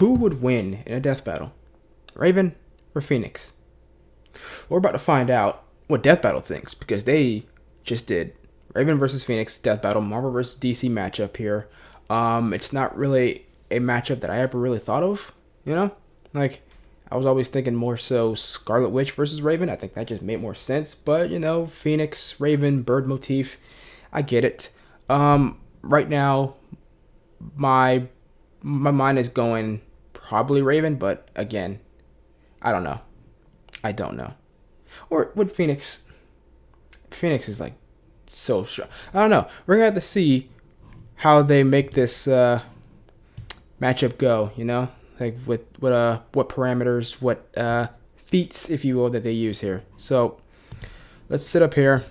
Who would win in a death battle? Raven or Phoenix? We're about to find out what Death Battle thinks, because they just did Raven versus Phoenix Death Battle, Marvel versus DC matchup here. It's not really a matchup that I ever really thought of, you know? Like, I was always thinking more so Scarlet Witch versus Raven. I think that just made more sense. But, you know, Phoenix, Raven, bird motif, I get it. Right now, my mind is going probably Raven, but again, I don't know. I don't know. Or would Phoenix is like so strong. I don't know. We're gonna have to see how they make this matchup go, you know? Like with what parameters, what feats, if you will, that they use here. So let's sit up here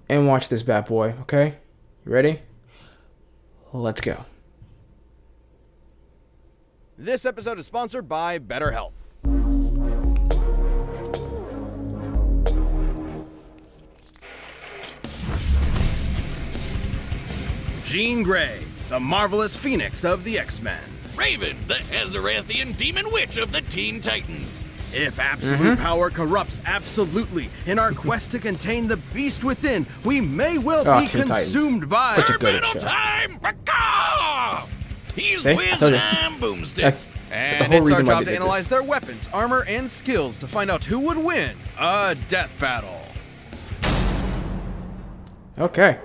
and watch this bad boy, okay? You ready? Let's go. This episode is sponsored by BetterHelp. Jean Grey, the marvelous Phoenix of the X-Men. Raven, the Azarathian demon witch of the Teen Titans. If absolute power corrupts absolutely, in our quest to contain the beast within, we may well be Teen consumed Titans. by... Such a good Battle show. time! Raka! He's See? I Whiz told you. and Boomstick. That's And the whole it's our reason why job they to did analyze this. their weapons, armor, and skills to find out who would win a death battle. Okay.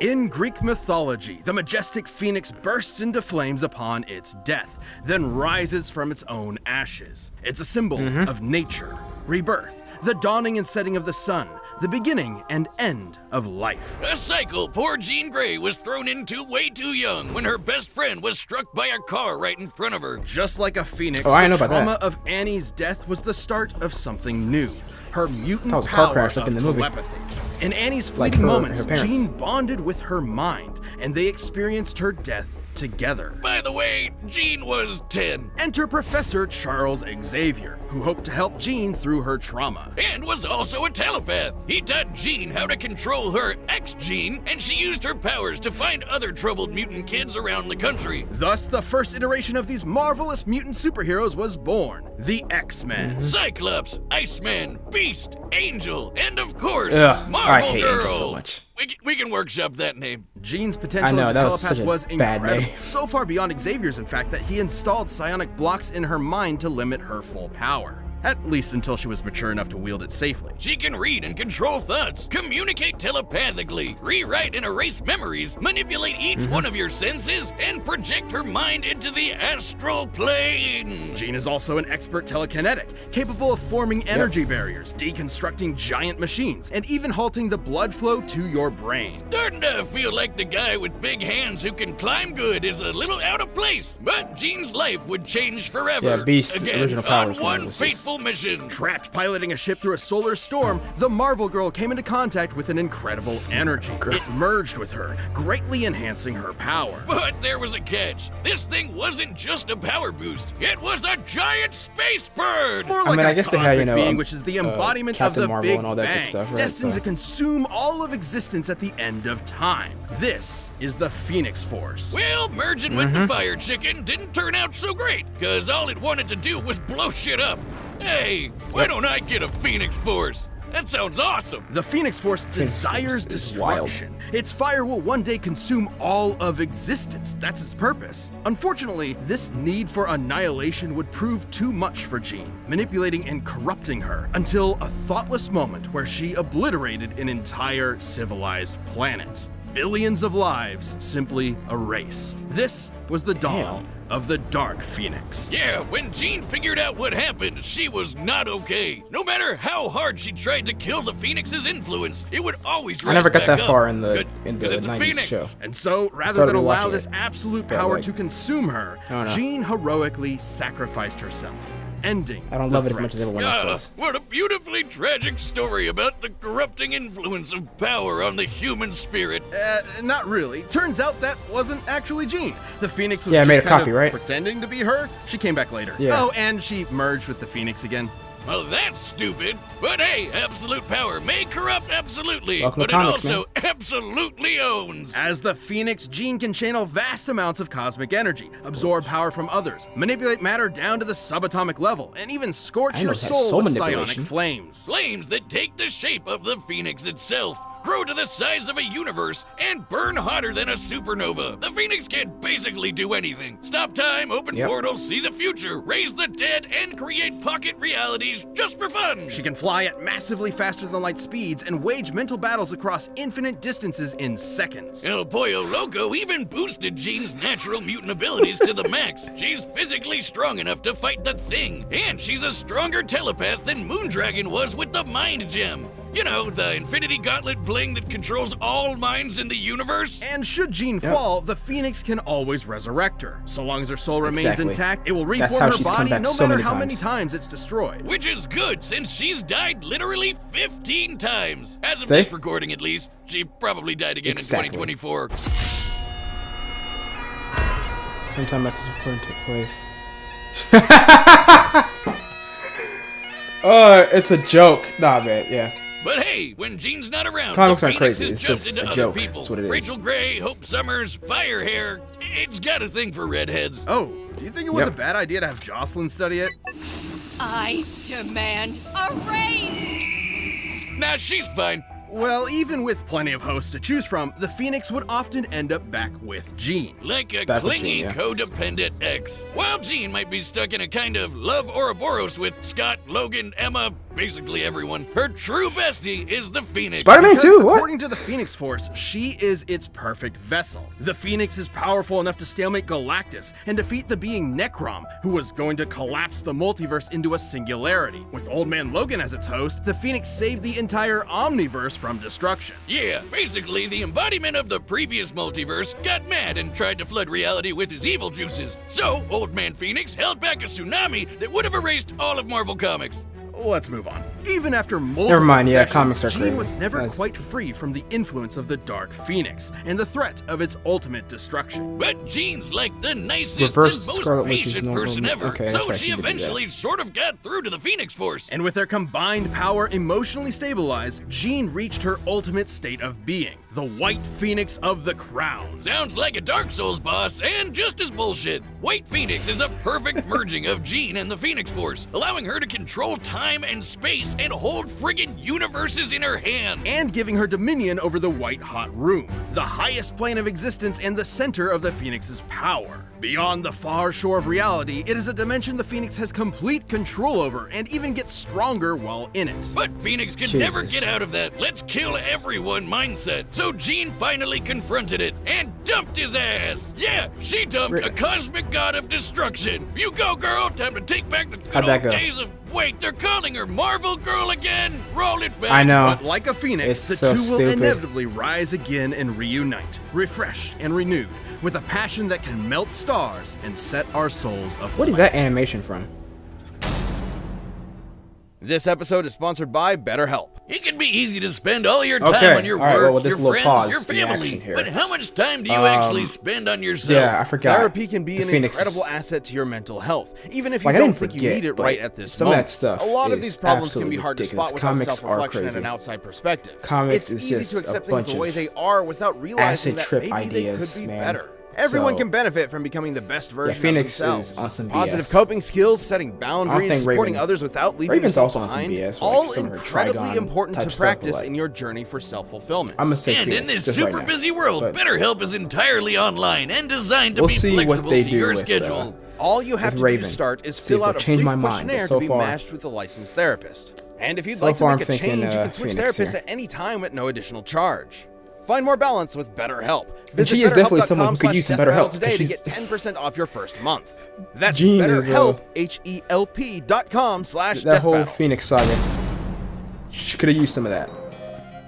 In Greek mythology, the majestic phoenix bursts into flames upon its death, then rises from its own ashes. It's a symbol of nature, rebirth, the dawning and setting of the sun, the beginning and end of life. A cycle poor Jean Grey was thrown into way too young when her best friend was struck by a car right in front of her. Just like a phoenix, Oh, I know the about trauma that. of Annie's death was the start of something new. Her mutant That was a car power crash like of in the movie. telepathy. In Annie's Like fleeting her moments, parents. Jean bonded with her mind, and they experienced her death together. By the way, Jean was 10 Enter Professor Charles Xavier, who hoped to help Jean through her trauma. and was also a telepath. He taught Jean how to control her ex-Jean, and she used her powers to find other troubled mutant kids around the country. Thus, the first iteration of these marvelous mutant superheroes was born, the X-Men. Cyclops, Iceman, Beast, Angel, and of course, Ugh, Marvel I hate Girl. Angel so much. We can workshop that name. Jean's I potential know, as a that was telepath such a was bad incredible. name. So far beyond Xavier's, in fact, that he installed psionic blocks in her mind to limit her full power. At least until she was mature enough to wield it safely. She can read and control thoughts, communicate telepathically, rewrite and erase memories, manipulate each one of your senses, and project her mind into the astral plane. Jean is also an expert telekinetic, capable of forming energy barriers, deconstructing giant machines, and even halting the blood flow to your brain. Starting to feel like the guy with big hands who can climb good is a little out of place, but Jean's life would change forever. Yeah, Beast's Again, original powers, on man, one was just- fateful mission. Trapped piloting a ship through a solar storm, the Marvel Girl came into contact with an incredible energy. It merged with her, greatly enhancing her power. But there was a catch. This thing wasn't just a power boost. It was a giant space bird. More like mean, I a guess they cosmic had, you know, being, which is the embodiment of Captain the Marvel Big and all that good Bang, stuff, right? destined So- to consume all of existence at the end of time. This is the Phoenix Force. Well, merging with the fire chicken didn't turn out so great, because all it wanted to do was blow shit up. Hey, why don't I get a Phoenix Force? That sounds awesome. The Phoenix Force desires Force is wild. destruction. Its fire will one day consume all of existence. That's its purpose. Unfortunately, this need for annihilation would prove too much for Jean, manipulating and corrupting her until a thoughtless moment where she obliterated an entire civilized planet. Billions of lives simply erased. This was the dawn of the Dark Phoenix. Yeah, when Jean figured out what happened, she was not okay. No matter how hard she tried to kill the Phoenix's influence, it would always rise I never got back that up. far in the Good, 'cause it's a 90s Phoenix. show. And so, rather Started than allow rewatching this it. absolute Yeah, power like- to consume her, I don't know. Jean heroically sacrificed herself, ending I don't the love it as threat. much as everyone else Ah, does. what a beautifully tragic story about the corrupting influence of power on the human spirit. Not really. Turns out that wasn't actually Jean. The Phoenix was Yeah, I just made a kind copy, of right? pretending to be her. She came back later. Yeah. Oh, and she merged with the Phoenix again. Well, that's stupid. But hey, absolute power may corrupt absolutely, Welcome to but it comics, also absolutely owns. As the Phoenix, Jean can channel vast amounts of cosmic energy, absorb power from others, manipulate matter down to the subatomic level, and even scorch I know your it has soul soul with psionic manipulation. flames. Flames that take the shape of the Phoenix itself, grow to the size of a universe, and burn hotter than a supernova. The Phoenix can basically do anything. Stop time, open Yep. portals, see the future, raise the dead, and create pocket realities just for fun. She can fly at massively faster than light speeds and wage mental battles across infinite distances in seconds. El Pollo Loco even boosted Jean's natural mutant abilities to the max. She's physically strong enough to fight the Thing, and she's a stronger telepath than Moondragon was with the Mind Gem. You know, the Infinity Gauntlet bling that controls all minds in the universe? And should Jean fall, the Phoenix can always resurrect her. So long as her soul remains Exactly. intact, it will That's reform how her she's come body back no so matter many how many times. times it's destroyed. Which is good, since she's died literally 15 times. As of See? this recording, at least. She probably died again Exactly. in 2024. Sometime after this recording took place. It's a joke. Nah, man, yeah. But hey, when Jean's not around, Comics the aren't Phoenix crazy, is it's jumped just into a other joke. people. That's what it is. Rachel Gray, Hope Summers, Firehair. It's got a thing for redheads. Oh, do you think it was Yep. a bad idea to have Jocelyn study it? I demand a raise! Nah, she's fine. Well, even with plenty of hosts to choose from, the Phoenix would often end up back with Jean. Like a Back with clingy, Jean, yeah. codependent ex. While Jean might be stuck in a kind of love Ouroboros with Scott, Logan, Emma, basically everyone, her true bestie is the Phoenix. Spider-Man Because too. What? according to the Phoenix Force, she is its perfect vessel. The Phoenix is powerful enough to stalemate Galactus and defeat the being Necrom, who was going to collapse the multiverse into a singularity. With Old Man Logan as its host, the Phoenix saved the entire Omniverse from destruction. Yeah, basically the embodiment of the previous multiverse got mad and tried to flood reality with his evil juices. So, Old Man Phoenix held back a tsunami that would have erased all of Marvel Comics. Let's move on. Even after multiple Never mind, yeah, sessions, comics are Jean crazy. was never That's- quite free from the influence of the Dark Phoenix and the threat of its ultimate destruction. But Jean's like the nicest Reversed and most Scarlet Witch's patient normal- person ever, okay, that's so right, she she did do that. eventually sort of got through to the Phoenix Force. And with their combined power emotionally stabilized, Jean reached her ultimate state of being, the White Phoenix of the Crown. Sounds like a Dark Souls boss, and just as bullshit. White Phoenix is a perfect merging of Jean and the Phoenix Force, allowing her to control time and space and hold friggin' universes in her hand. And giving her dominion over the White Hot Room, the highest plane of existence and the center of the Phoenix's power. Beyond the far shore of reality, it is a dimension the Phoenix has complete control over and even gets stronger while in it. But Phoenix could never Jesus. get out of that let's kill everyone mindset. So Jean finally confronted it and dumped his ass. Yeah, she dumped a cosmic god of destruction. You go, girl. Time to take back the good How'd that old go? days of. Wait, they're calling her Marvel Girl again? Roll it back. I know. But like a phoenix, It's the so two will stupid. inevitably rise again and reunite, refreshed and renewed, with a passion that can melt stars and set our souls aflame. What is that animation from? This episode is sponsored by BetterHelp. It can be easy to spend all your time Okay, on your all right, work, well, with this your little friends, pause, your the family. action here. But how much time do you actually spend on yourself? Yeah, I forgot. Therapy can be The an Phoenix incredible is- asset to your mental health, even if you Like, I don't didn't think you forget, need it but right at this some of moment. that stuff A lot of is these problems can absolutely be hard to ridiculous. spot without Comics are self-reflection and crazy. an outside perspective. Comics it's is easy just to accept a things bunch the way of they are without realizing acid that trip maybe ideas, they could be man. better. Everyone So- can benefit from becoming the best version Phoenix of themselves. is on some Positive BS. coping skills, setting boundaries, think supporting Raven- others without leaving Raven's yourself also on some behind. BS, like all some of her incredibly Trigon important type to stuff, but, practice like- in your journey for self-fulfillment. I'm gonna say And Phoenix in this just super right now. busy world, But BetterHelp is entirely online and designed to We'll be see what flexible they to do your with, schedule. All you have with to Raven. do to start is See if fill they'll out a change brief my mind, but questionnaire so to be far- matched with a licensed therapist. And if you'd So like to far, make I'm a thinking, change, you can switch Phoenix therapists here. at any time at no additional charge. Find more balance with BetterHelp. And she is definitely someone who could BetterHelp.com/deathbattle use some better help, today to 'cause get she's- 10% off your first month. That's Jean is, BetterHelp, HELP.com/deathbattle. that whole Phoenix saga. She could have used some of that.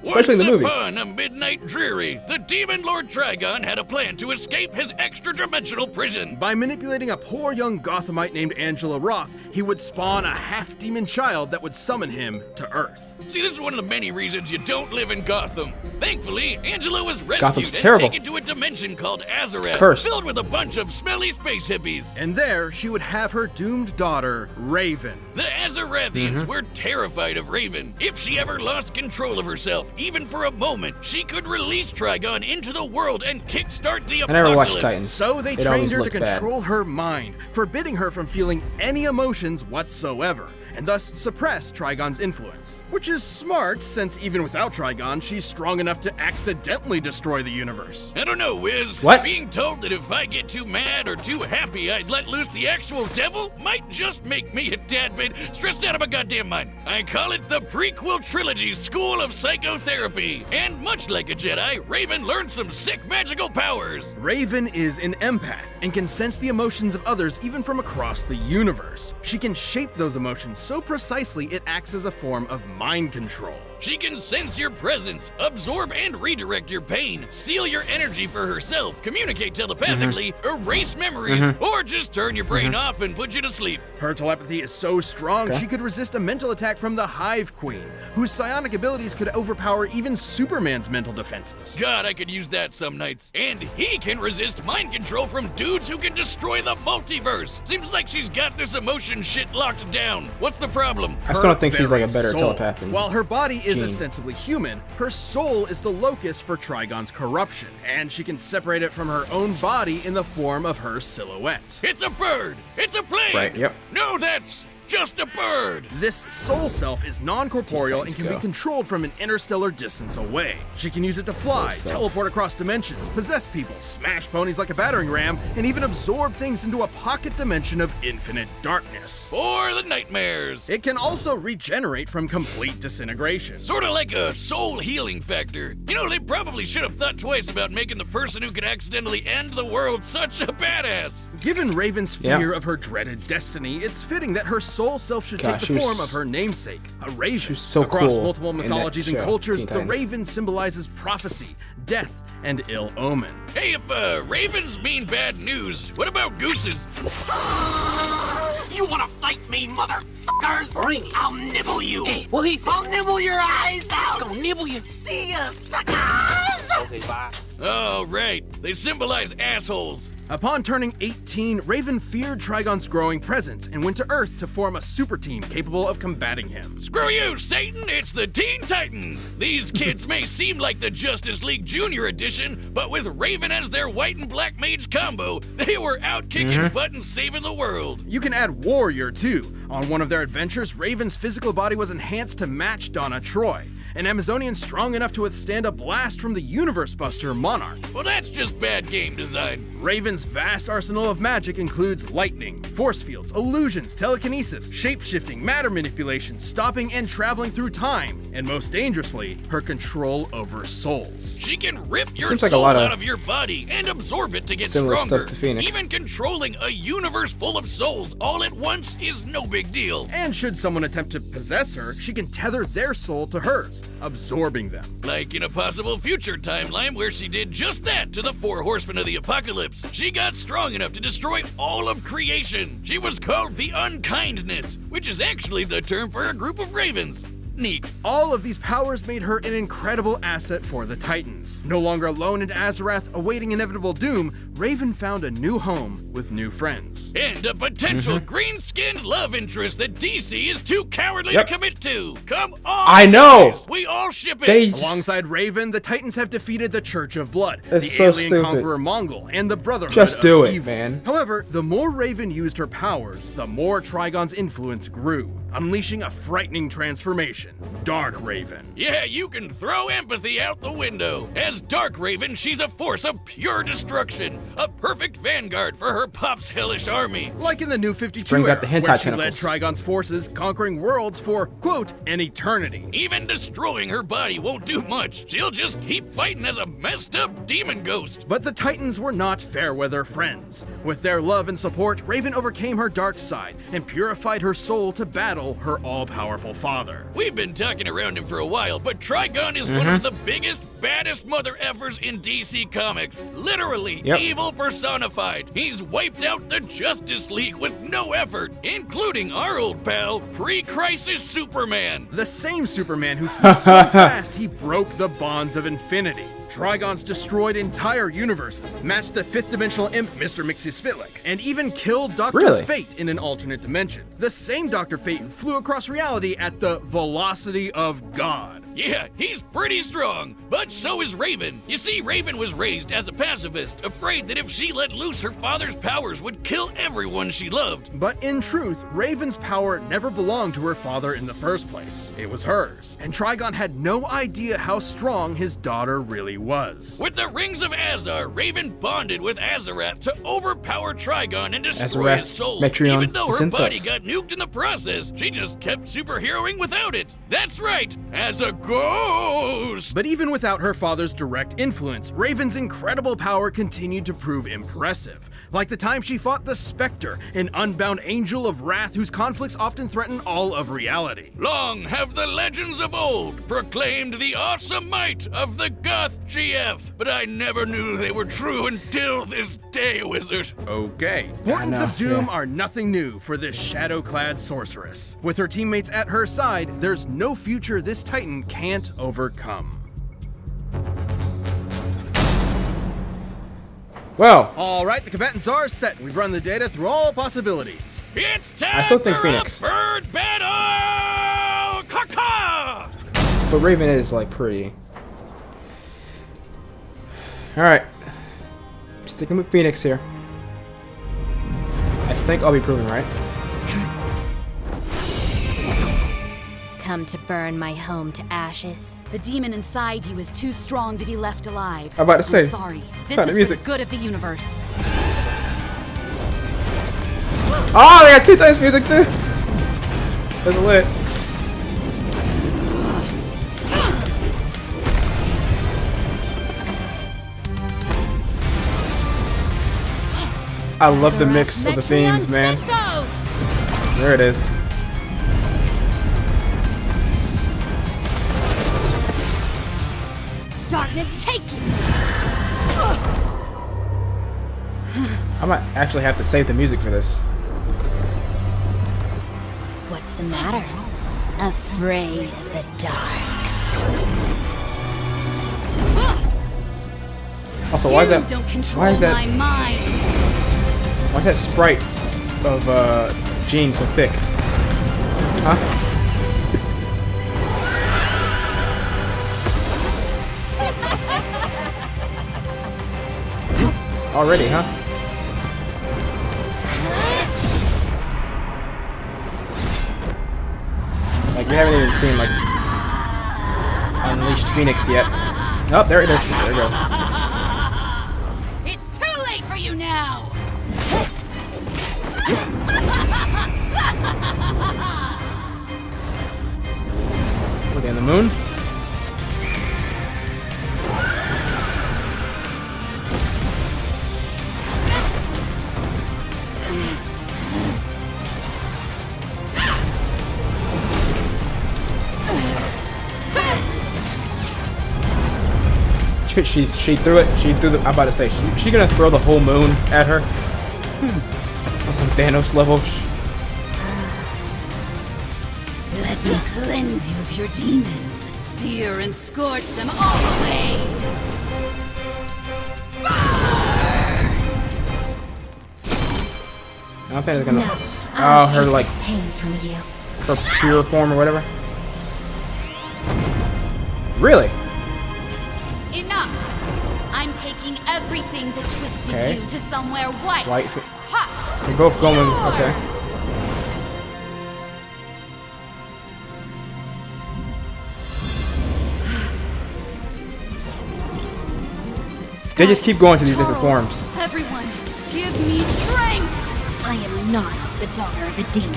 Especially in the movies. Once upon a midnight dreary, the demon Lord Trigon had a plan to escape his extra-dimensional prison. By manipulating a poor young Gothamite named Angela Roth, he would spawn a half-demon child that would summon him to Earth. See, this is one of the many reasons you don't live in Gotham. Thankfully, Angela was rescued Gotham's and terrible. taken to a dimension called Azarath, cursed. filled with a bunch of smelly space hippies. And there, she would have her doomed daughter, Raven. The Azarathians were terrified of Raven. If she ever lost control of herself, even for a moment, she could release Trigon into the world and kickstart the I apocalypse. never watched Titans. So they It trained always her to looked bad. control her mind, forbidding her from feeling any emotions whatsoever, and thus suppress Trigon's influence. Which is smart, since even without Trigon, she's strong enough to accidentally destroy the universe. I don't know, Wiz. What? Being told that if I get too mad or too happy, I'd let loose the actual devil might just make me a tad bit stressed out of my goddamn mind. I call it the prequel trilogy School of Psychotherapy. And much like a Jedi, Raven learned some sick magical powers. Raven is an empath and can sense the emotions of others even from across the universe. She can shape those emotions so precisely it acts as a form of mind control. She can sense your presence, absorb and redirect your pain, steal your energy for herself, communicate telepathically, erase memories, or just turn your brain off and put you to sleep. Her telepathy is so strong she could resist a mental attack from the Hive Queen, whose psionic abilities could overpower even Superman's mental defenses. God, I could use that some nights. And he can resist mind control from dudes who can destroy the multiverse. Seems like she's got this emotion shit locked down. What's the problem? I still don't think she's like a very better soul. telepath than While her body is Jean. ostensibly human, her soul is the locus for Trigon's corruption, and she can separate it from her own body in the form of her silhouette. It's a bird! It's a plane! Right, yep. No, that's just a bird! This soul self is non-corporeal and Teen can Titans be controlled from an interstellar distance away. She can use it to fly, Soul self. teleport across dimensions, possess people, smash ponies like a battering ram, and even absorb things into a pocket dimension of infinite darkness. For the nightmares! It can also regenerate from complete disintegration. Sort of like a soul healing factor. You know, they probably should have thought twice about making the person who could accidentally end the world such a badass. Given Raven's Yeah. fear of her dreaded destiny, it's fitting that her soul self should Gosh, take she the was- form of her namesake, a raven. she was so Across cool multiple in that mythologies and show, cultures, Teen the Titans. raven symbolizes prophecy, death, and ill omen. Hey, if ravens mean bad news, what about gooses? You wanna fight me, motherfuckers? Bring it. I'll nibble you. Hey, what he said? I'll nibble your eyes out. Gonna nibble you. See ya, suckers. Okay, bye. Oh, right. They symbolize assholes. Upon turning 18, Raven feared Trigon's growing presence and went to Earth to form a super team capable of combating him. Screw you, Satan! It's the Teen Titans! These kids may seem like the Justice League Junior edition, but with Raven as their white and black mage combo, they were out kicking butt and saving the world. You can add Warrior too. On one of their adventures, Raven's physical body was enhanced to match Donna Troy, an Amazonian strong enough to withstand a blast from the Universe Buster Monarch. Well, that's just bad game design. Raven's vast arsenal of magic includes lightning, force fields, illusions, telekinesis, shape-shifting, matter manipulation, stopping and traveling through time, and most dangerously, her control over souls. She can rip your Seems like a soul lot of out of your body and absorb it to get similar stuff stronger. to Phoenix. Even controlling a universe full of souls all at once is no big deal. And should someone attempt to possess her, she can tether their soul to hers, absorbing them. Like in a possible future timeline where she did just that to the Four Horsemen of the Apocalypse. She got strong enough to destroy all of creation. She was called the Unkindness, which is actually the term for a group of ravens. Neat. All of these powers made her an incredible asset for the Titans. No longer alone in Azarath, awaiting inevitable doom, Raven found a new home with new friends. And a potential green-skinned love interest that DC is too cowardly Yep. to commit to. Come on, I know. guys. We all ship it. They just- Alongside Raven, the Titans have defeated the Church of Blood, It's the so alien stupid. conqueror Mongol, and the Brotherhood Just of do it, Evil. man. However, the more Raven used her powers, the more Trigon's influence grew, unleashing a frightening transformation. Dark Raven. Yeah, you can throw empathy out the window. As Dark Raven, she's a force of pure destruction, a perfect vanguard for her her pop's hellish army. Like in the New 52 Brings era, out the hentai where she led tentacles. Trigon's forces, conquering worlds for, quote, an eternity. Even destroying her body won't do much. She'll just keep fighting as a messed up demon ghost. But the Titans were not fair-weather friends. With their love and support, Raven overcame her dark side and purified her soul to battle her all-powerful father. We've been talking around him for a while, but Trigon is one of the biggest, baddest mother effers in DC Comics. Literally, Yep. evil personified. He's wiped out the Justice League with no effort, including our old pal, pre-Crisis Superman. The same Superman who flew so fast he broke the bonds of infinity. Trigon's destroyed entire universes, matched the fifth-dimensional imp Mr. Mxyzptlk, and even killed Dr. Really? Fate in an alternate dimension. The same Dr. Fate who flew across reality at the velocity of God. Yeah, he's pretty strong, but so is Raven. You see, Raven was raised as a pacifist, afraid that if she let loose her father's powers would kill everyone she loved. But in truth, Raven's power never belonged to her father in the first place. It was hers, and Trigon had no idea how strong his daughter really was. With the Rings of Azar, Raven bonded with Azarath to overpower Trigon and destroy Azarath, his soul. Metreon, Even though her Zinthos. body got nuked in the process, she just kept superheroing without it. That's right, as a ghost! But even without her father's direct influence, Raven's incredible power continued to prove impressive. Like the time she fought the Spectre, an unbound angel of wrath whose conflicts often threaten all of reality. Long have the legends of old proclaimed the awesome might of the Goth GF, but I never knew they were true until this day, Wizard. Okay. Portents know, of Doom yeah. are nothing new for this shadow-clad sorceress. With her teammates at her side, there's no future this Titan can't overcome. Well, All right, the combatants are set. We've run the data through all possibilities. It's time I still think for Phoenix. a bird battle! Caw-caw! but Raven is like pretty. All right, sticking with Phoenix here. I think I'll be proven right. Come to burn my home to ashes. The demon inside you is too strong to be left alive. I'm about to say, sorry. This kind of is music. for the good of the universe. Oh, they got 2 times music too. That's lit. I love the mix of the themes, man. There it is. Darkness, take you! I might actually have to save the music for this. What's the matter? Afraid of the dark. Also, why is You that? don't control Why is that? my mind. Why is that sprite of Jean so thick? Huh? Already, huh? Like we haven't even seen like Unleashed Phoenix yet. Oh, there it is. There it goes. It's too late for you now! Were they in the moon? She threw it. She threw the. I'm about to say she gonna throw the whole moon at her. On some Thanos level. Let me cleanse you of your demons. Sear and scorch them all away! I don't think it's gonna. No, Oh, I'll her take like this pain from you. her pure form or whatever. Really? Enough! I'm taking everything that twisted Okay. you to somewhere white. White. Hot. You're both going. Okay. They just keep going to these different Charles, forms. Everyone, Give me strength! I am not the daughter of a demon.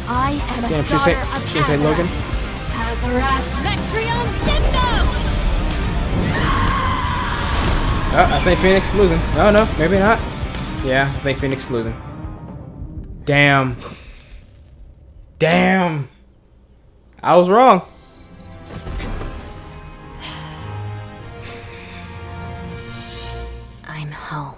I am a Damn, she daughter say of she say Logan. Azarath Metrion Symptom! I think Phoenix is losing. No, maybe not. Yeah, I think Phoenix is losing. Damn. I was wrong. I'm home.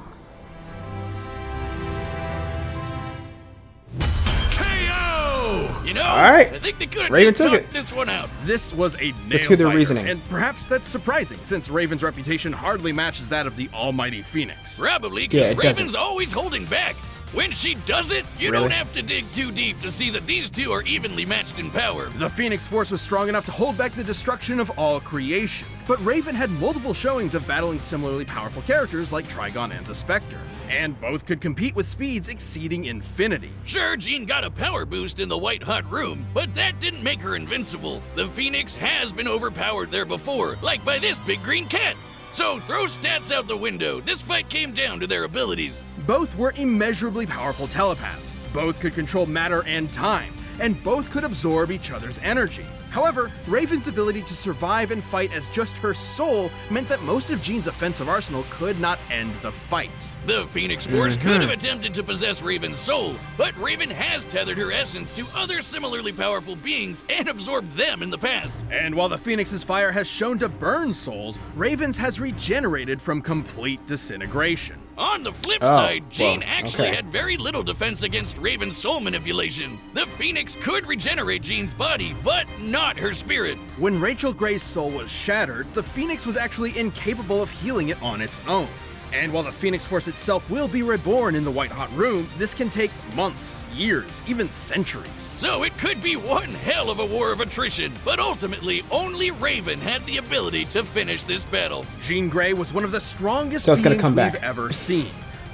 KO! You know, All right. I think they could have Raven just took talked it. this one out. This was a Let's nail hear their biter, reasoning. and perhaps that's surprising, since Raven's reputation hardly matches that of the almighty Phoenix. Probably Yeah, because it doesn't. Raven's always holding back. When she does it, you Really? don't have to dig too deep to see that these two are evenly matched in power. The Phoenix Force was strong enough to hold back the destruction of all creation, but Raven had multiple showings of battling similarly powerful characters like Trigon and the Spectre, and both could compete with speeds exceeding infinity. Sure, Jean got a power boost in the White Hot Room, but that didn't make her invincible. The Phoenix has been overpowered there before, like by this big green cat. So throw stats out the window. This fight came down to their abilities. Both were immeasurably powerful telepaths, both could control matter and time, and both could absorb each other's energy. However, Raven's ability to survive and fight as just her soul meant that most of Jean's offensive arsenal could not end the fight. The Phoenix Force could have attempted to possess Raven's soul, but Raven has tethered her essence to other similarly powerful beings and absorbed them in the past. And while the Phoenix's fire has shown to burn souls, Raven's has regenerated from complete disintegration. On the flip Oh, side, Jean well, actually okay. had very little defense against Raven's soul manipulation. The Phoenix could regenerate Jean's body, but not her spirit. When Rachel Gray's soul was shattered, the Phoenix was actually incapable of healing it on its own. And while the Phoenix Force itself will be reborn in the White Hot Room, this can take months, years, even centuries. So it could be one hell of a war of attrition, but ultimately only Raven had the ability to finish this battle. Jean Grey was one of the strongest So it's gonna beings come we've back. ever seen.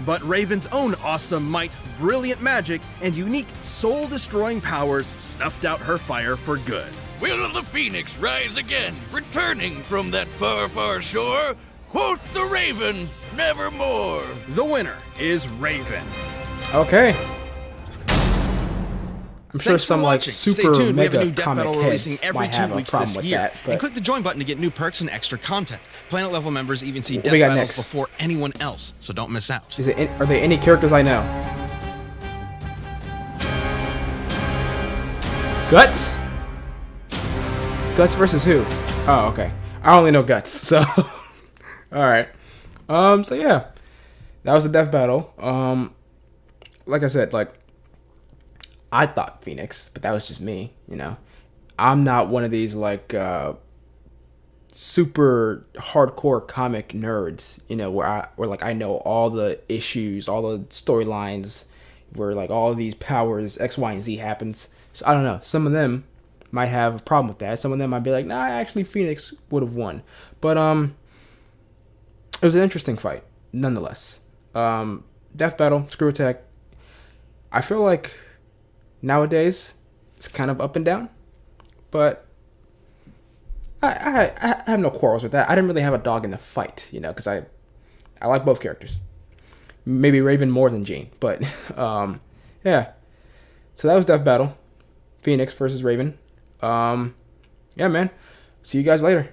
But Raven's own awesome might, brilliant magic, and unique soul-destroying powers snuffed out her fire for good. Will the Phoenix rise again, returning from that far, far shore? Quoth the Raven, nevermore. The winner is Raven. Okay. I'm sure Thanks for some like watching. Stay super tuned. We have a mega new Death comic Battle releasing heads every might 2 have a weeks problem this with year. that. And But click the join button to get new perks and extra content. Planet level members even see What Death we got Battles next? before anyone else, so don't miss out. are there any characters I know? Guts? Guts versus who? Oh, okay. I only know Guts, so alright. So yeah. That was the death battle. Like I said, like I thought Phoenix, but that was just me, you know. I'm not one of these like super hardcore comic nerds, you know, where like I know all the issues, all the storylines, where like all of these powers X, Y, and Z happens. So I don't know. Some of them might have a problem with that. Some of them might be like, nah, actually Phoenix would have won. But it was an interesting fight, nonetheless. Death battle, screw attack. I feel like nowadays it's kind of up and down, but I have no quarrels with that. I didn't really have a dog in the fight, you know, because I like both characters. Maybe Raven more than Jean, but yeah. So that was Death Battle, Phoenix versus Raven. Yeah, man. See you guys later.